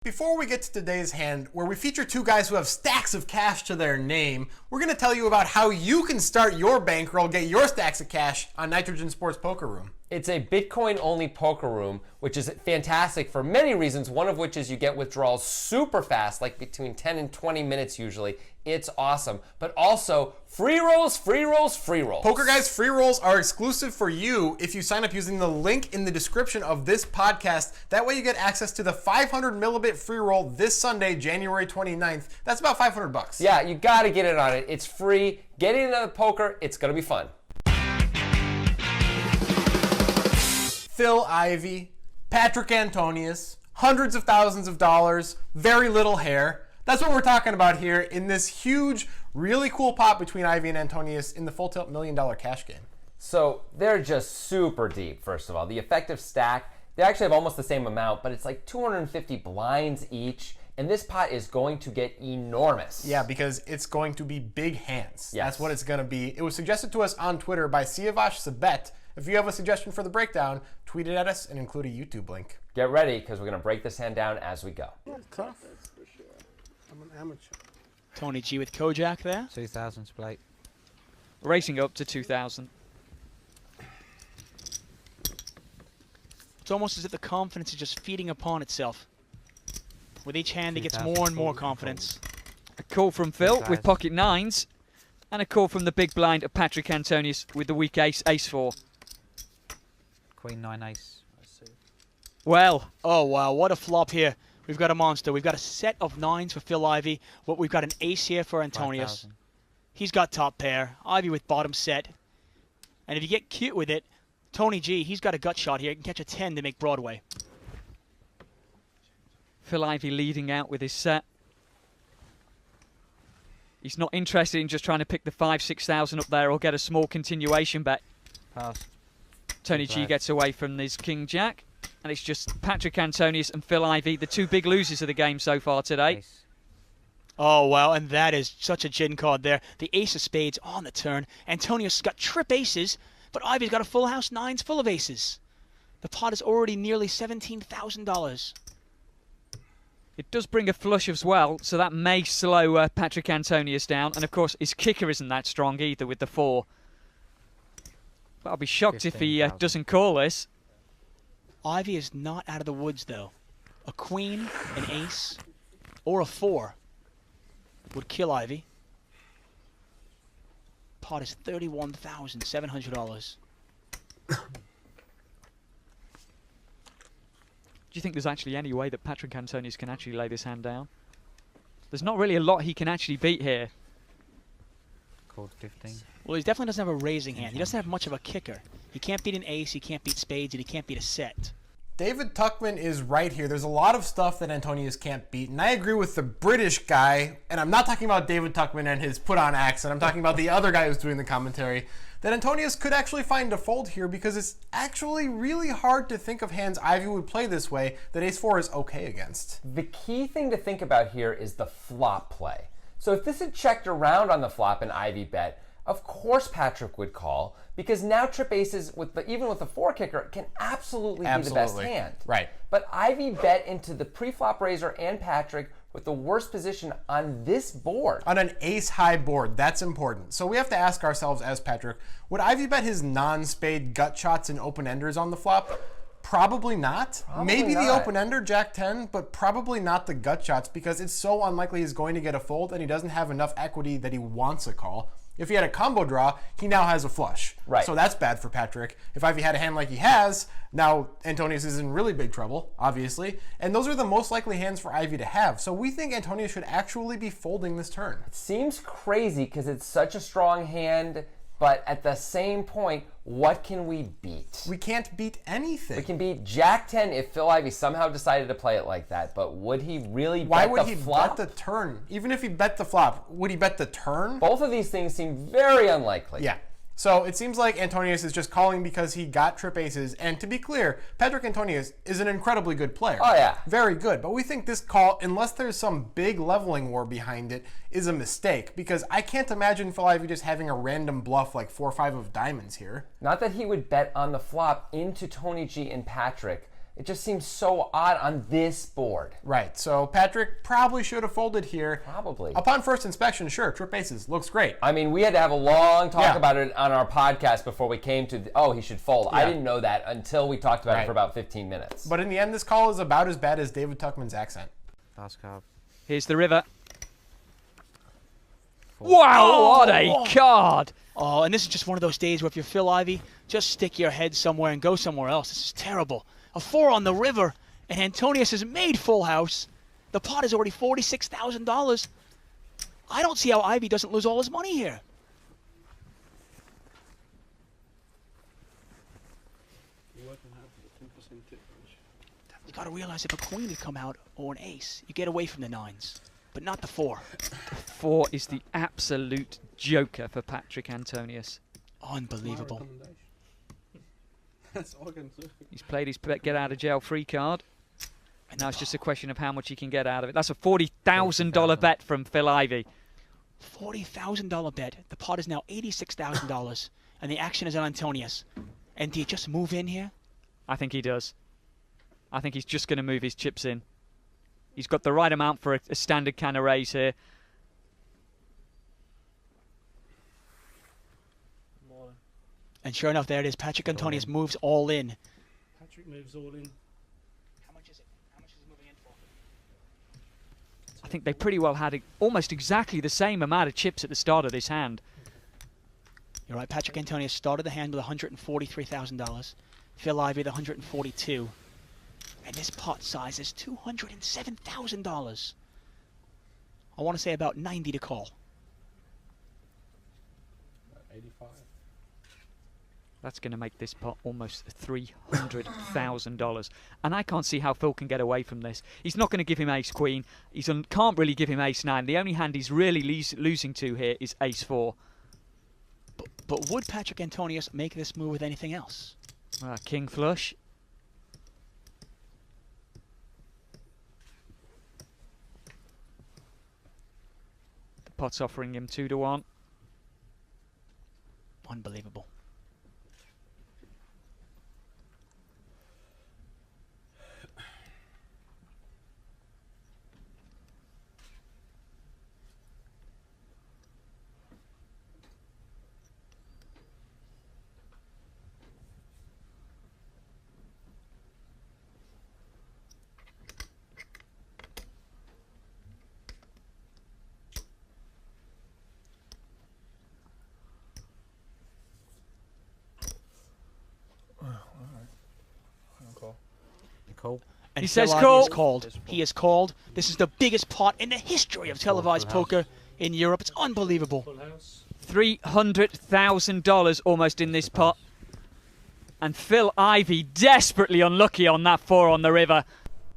Before we get to today's hand, where we feature two guys who have stacks of cash to their name, we're going to tell you about how you can start your bankroll, get your stacks of cash on Nitrogen Sports Poker Room. It's a Bitcoin-only poker room, which is fantastic for many reasons, one of which is you get withdrawals super fast, like between 10 and 20 minutes usually. It's awesome. But also, free rolls, free rolls, free rolls. Poker Guys free rolls are exclusive for you if you sign up using the link in the description of this podcast. That way you get access to the 500 millibit free roll this Sunday, January 29th. That's about $500. Yeah, you got to get in on it. It's free. Get into the poker. It's going to be fun. Phil Ivey, Patrik Antonius, hundreds of thousands of dollars, very little hair. That's what we're talking about here in this huge, really cool pot between Ivey and Antonius in the Full Tilt $1 Million cash game. So they're just super deep, first of all. The effective stack, they actually have almost the same amount, but it's like 250 blinds each. And this pot is going to get enormous. Yeah, because it's going to be big hands. Yes. That's what it's going to be. It was suggested to us on Twitter by Siavash Sabet. If you have a suggestion for the breakdown, tweet it at us and include a YouTube link. Get ready, because we're going to break this hand down as we go. Tough. That's for sure. I'm an amateur. Tony G with Kojak there. 2000 plate. Racing up to 2000. It's almost as if the confidence is just feeding upon itself. With each hand, he gets more and more confidence. A call from Phil with pocket nines, and a call from the big blind of Patrik Antonius with the weak ace, ace 4. Queen 9 ace. Well, oh wow, what a flop here. We've got a monster. We've got a set of nines for Phil Ivey. We've got an ace here for Antonius. 5,000. He's got top pair. Ivey with bottom set. And if you get cute with it, Tony G, he's got a gut shot here. He can catch a 10 to make Broadway. Phil Ivey leading out with his set. He's not interested in just trying to pick the 5,000-6,000 up there or get a small continuation bet. Pass. Tony G gets away from his king jack, and it's just Patrik Antonius and Phil Ivey, the two big losers of the game so far today. Nice. Oh, wow, and that is such a gin card there. The ace of spades on the turn. Antonius got trip aces, but Ivey's got a full house, nines full of aces. The pot is already nearly $17,000. It does bring a flush as well, so that may slow Patrik Antonius down. And of course, his kicker isn't that strong either with the 4. But I'll be shocked if he doesn't call this. Ivey is not out of the woods, though. A queen, an ace, or a 4 would kill Ivey. Pot is $31,700. Do you think there's actually any way that Patrik Antonius can actually lay this hand down? There's not really a lot he can actually beat here. Called 15. Well, he definitely doesn't have a raising hand. He doesn't have much of a kicker. He can't beat an ace, he can't beat spades, and he can't beat a set. David Tuckman is right here. There's a lot of stuff that Antonius can't beat, and I agree with the British guy, and I'm not talking about David Tuckman and his put-on accent. I'm talking about the other guy who's doing the commentary, that Antonius could actually find a fold here because it's actually really hard to think of hands Ivey would play this way that ace-4 is okay against. The key thing to think about here is the flop play. So if this had checked around on the flop and Ivey bet, of course Patrik would call, because now trip aces, even with the 4 kicker, can absolutely be the best hand. Right. But Ivey bet into the pre-flop raiser and Patrik with the worst position on this board. On an ace-high board, that's important. So we have to ask ourselves as Patrik, would Ivey bet his non-spade gut shots and open-enders on the flop? Probably not. Maybe the open-ender, Jack 10, but probably not the gut shots because it's so unlikely he's going to get a fold and he doesn't have enough equity that he wants a call. If he had a combo draw, he now has a flush. Right. So that's bad for Patrik. If Ivey had a hand like he has, now Antonius is in really big trouble, obviously. And those are the most likely hands for Ivey to have. So we think Antonius should actually be folding this turn. It seems crazy because it's such a strong hand, but at the same point, what can we beat? We can't beat anything. We can beat Jack 10 if Phil Ivey somehow decided to play it like that, but would he really Why bet would the he flop? bet the turn? Even if he bet the flop, would he bet the turn? Both of these things seem very unlikely. Yeah. So it seems like Antonius is just calling because he got trip aces. And to be clear, Patrik Antonius is an incredibly good player. Oh, yeah. Very good. But we think this call, unless there's some big leveling war behind it, is a mistake. Because I can't imagine Phil Ivey just having a random bluff like 4 or 5 of diamonds here. Not that he would bet on the flop into Tony G and Patrik. It just seems so odd on this board. Right, so Patrik probably should have folded here. Probably. Upon first inspection, sure, trip aces, looks great. I mean, we had to have a long talk Yeah. about it on our podcast before we came to, he should fold. I Yeah. didn't know that until we talked about it Right. for about 15 minutes. But in the end, this call is about as bad as David Tuckman's accent. Here's the river. Wow, what a card! Oh, and this is just one of those days where if you're Phil Ivey, just stick your head somewhere and go somewhere else. This is terrible. A 4 on the river, and Antonius has made full house. The pot is already $46,000. I don't see how Ivey doesn't lose all his money here. You got to realize if a queen had come out or an ace, you get away from the 9s, but not the 4. 4 is the absolute joker for Patrik Antonius. Unbelievable. That's all I can say. He's played his get out of jail free card. And now it's just a question of how much he can get out of it. That's a $40,000 bet from Phil Ivey. $40,000 bet. The pot is now $86,000, and the action is on Antonius. And do you just move in here? I think he does. I think he's just going to move his chips in. He's got the right amount for a standard can of raise here. And sure enough, there it is. Patrik Antonius moves all in. Patrik moves all in. How much is it? How much is he moving in for? I think they pretty well had almost exactly the same amount of chips at the start of this hand. You're right. Patrik Antonius started the hand with $143,000. Phil Ivey with $142,000. And this pot size is $207,000. I want to say about 90 to call. 85. That's going to make this pot almost $300,000. And I can't see how Phil can get away from this. He's not going to give him ace-queen. He can't really give him ace-9. The only hand he's really losing to here is ace-4. But would Patrik Antonius make this move with anything else? King flush. The pot's offering him 2-1. Unbelievable. Cool. And He Phil says Ivey call. is called. He is called. This is the biggest pot in the history of televised poker in Europe. It's unbelievable. Full house. $300,000 almost in this pot. And Phil Ivey desperately unlucky on that 4 on the river.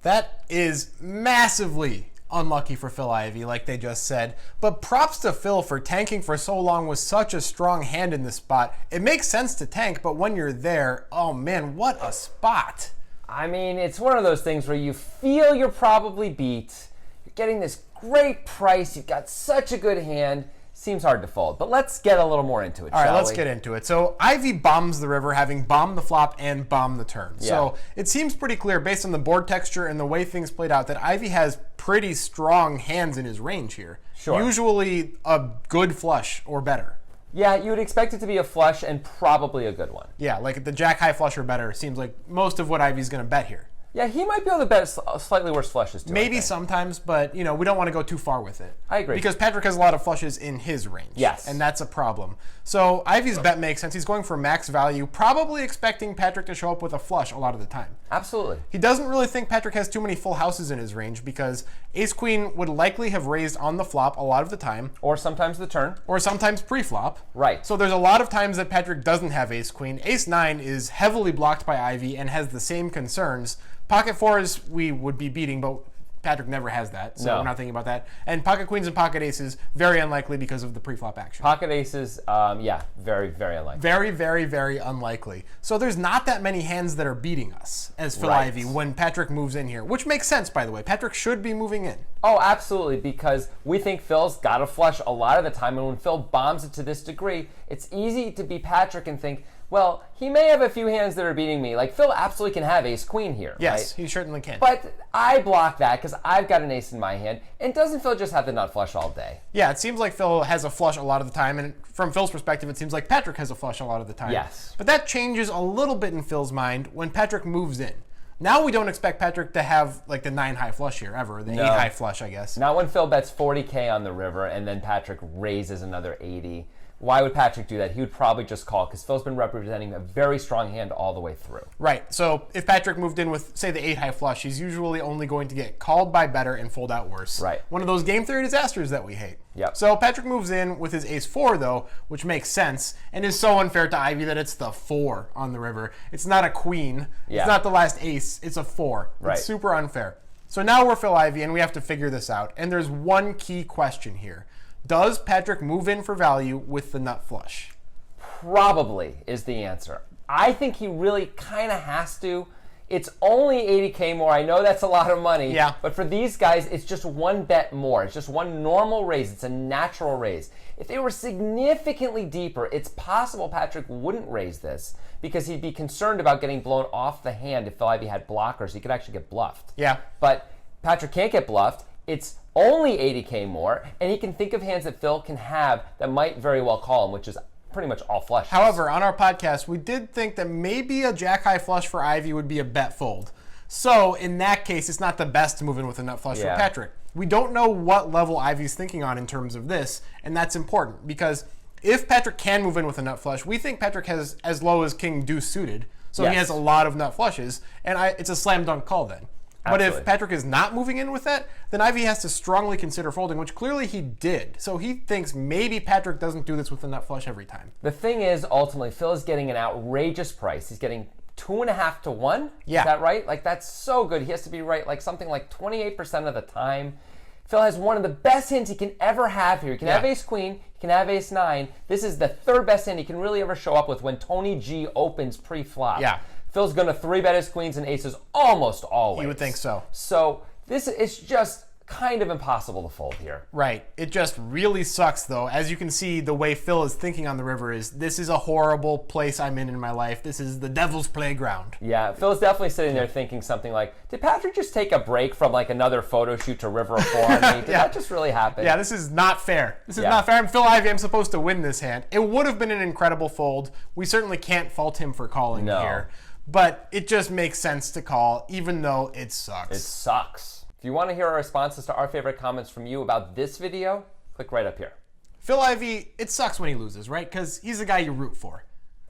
That is massively unlucky for Phil Ivey, like they just said. But props to Phil for tanking for so long with such a strong hand in this spot. It makes sense to tank, but when you're there, oh man, what a spot. I mean, it's one of those things where you feel you're probably beat. You're getting this great price. You've got such a good hand. Seems hard to fold. But let's get a little more into it, All right, shall let's we? get into it. So Ivey bombs the river, having bombed the flop and bombed the turn. Yeah. So it seems pretty clear based on the board texture and the way things played out that Ivey has pretty strong hands in his range here. Sure. Usually a good flush or better. Yeah, you would expect it to be a flush and probably a good one. Yeah, like the jack high flush or better seems like most of what Ivey's going to bet here. Yeah, he might be able to bet slightly worse flushes too. I Maybe think. sometimes, but we don't want to go too far with it. I agree. Because Patrik has a lot of flushes in his range. Yes. And that's a problem. So Ivey's bet makes sense. He's going for max value, probably expecting Patrik to show up with a flush a lot of the time. Absolutely. He doesn't really think Patrik has too many full houses in his range because ace-queen would likely have raised on the flop a lot of the time, Or sometimes the turn. or sometimes pre-flop. Right. So there's a lot of times that Patrik doesn't have ace-queen. Ace-9 is heavily blocked by Ivey and has the same concerns. Pocket fours we would be beating, but Patrik never has that, so No. we're not thinking about that. And pocket queens and pocket aces, very unlikely because of the pre-flop action. Pocket aces, yeah, very, very unlikely. Very, very, very unlikely. So there's not that many hands that are beating us as Phil Right. Ivey when Patrik moves in here, which makes sense, by the way. Patrik should be moving in. Oh, absolutely, because we think Phil's got a flush a lot of the time, and when Phil bombs it to this degree, it's easy to be Patrik and think, Well, he may have a few hands that are beating me. Like, Phil absolutely can have ace-queen here, Yes, right? he certainly can. But I block that because I've got an ace in my hand. And doesn't Phil just have the nut flush all day? Yeah, it seems like Phil has a flush a lot of the time, and from Phil's perspective, it seems like Patrik has a flush a lot of the time. Yes. But that changes a little bit in Phil's mind when Patrik moves in. Now we don't expect Patrik to have like the 9 high flush here ever, the 8 high flush, I guess. Not when Phil bets 40K on the river and then Patrik raises another 80. Why would Patrik do that? He would probably just call because Phil's been representing a very strong hand all the way through. Right. So if Patrik moved in with, say, the 8 high flush, he's usually only going to get called by better and fold out worse. Right. One of those game theory disasters that we hate. Yep. So Patrik moves in with his ace 4, though, which makes sense and is so unfair to Ivey that it's the 4 on the river. It's not a queen. Yeah. It's not the last ace. It's a 4. Right. It's super unfair. So now we're Phil Ivey, and we have to figure this out. And there's one key question here. Does Patrik move in for value with the nut flush? Probably is the answer. I think he really kind of has to. It's only 80K more. I know that's a lot of money. Yeah. But for these guys, it's just one bet more. It's just one normal raise. It's a natural raise. If they were significantly deeper, it's possible Patrik wouldn't raise this because he'd be concerned about getting blown off the hand if Phil Ivey had blockers. He could actually get bluffed. Yeah. But Patrik can't get bluffed. It's only 80K more, and he can think of hands that Phil can have that might very well call him, which is pretty much all flushes. However, on our podcast, we did think that maybe a jack-high flush for Ivey would be a bet fold. So in that case, it's not the best to move in with a nut flush Yeah. for Patrik. We don't know what level Ivey's thinking on in terms of this, and that's important because if Patrik can move in with a nut flush, we think Patrik has as low as king deuce suited, so he Yes. has a lot of nut flushes, and it's a slam dunk call then. But if Absolutely. Patrik is not moving in with that, then Ivey has to strongly consider folding, which clearly he did. So he thinks maybe Patrik doesn't do this with the nut flush every time. The thing is, ultimately, Phil is getting an outrageous price. He's getting 2.5 to 1. Yeah. Is that right? Like, that's so good. He has to be right like something like 28% of the time. Phil has one of the best hands he can ever have here. He can have ace queen, he can have ace 9. This is the third best hand he can really ever show up with when Tony G opens pre-flop. Yeah. Phil's going to 3-bet his queens and aces almost always. You would think so. So this is just kind of impossible to fold here. Right. It just really sucks, though. As you can see, the way Phil is thinking on the river is, this is a horrible place I'm in my life. This is the devil's playground. Yeah, Phil's definitely sitting there thinking something like, did Patrik just take a break from like another photo shoot to River of 4 on me? Did that just really happen? Yeah, this is not fair. This is Yeah. not fair. I'm Phil Ivey. I'm supposed to win this hand. It would have been an incredible fold. We certainly can't fault him for calling No. here. But it just makes sense to call, even though it sucks. It sucks. If you want to hear our responses to our favorite comments from you about this video, click right up here. Phil Ivey, it sucks when he loses, right? Because he's the guy you root for.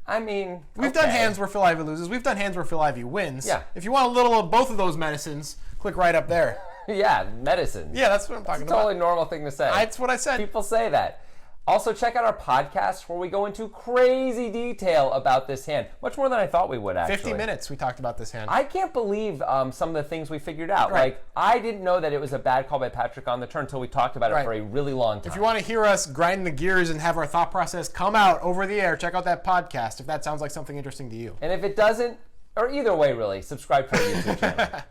I mean, We've done hands where Phil Ivey loses. We've done hands where Phil Ivey wins. Yeah. If you want a little of both of those medicines, click right up there. Yeah, medicine. Yeah, that's what I'm talking It's a totally about. normal thing to say. That's what I said. People say that. Also, check out our podcast where we go into crazy detail about this hand. Much more than I thought we would, actually. 50 minutes we talked about this hand. I can't believe some of the things we figured out. Right. Like, I didn't know that it was a bad call by Patrik on the turn until we talked about it Right. for a really long time. If you want to hear us grind the gears and have our thought process come out over the air, check out that podcast if that sounds like something interesting to you. And if it doesn't, or either way, really, subscribe to our YouTube channel.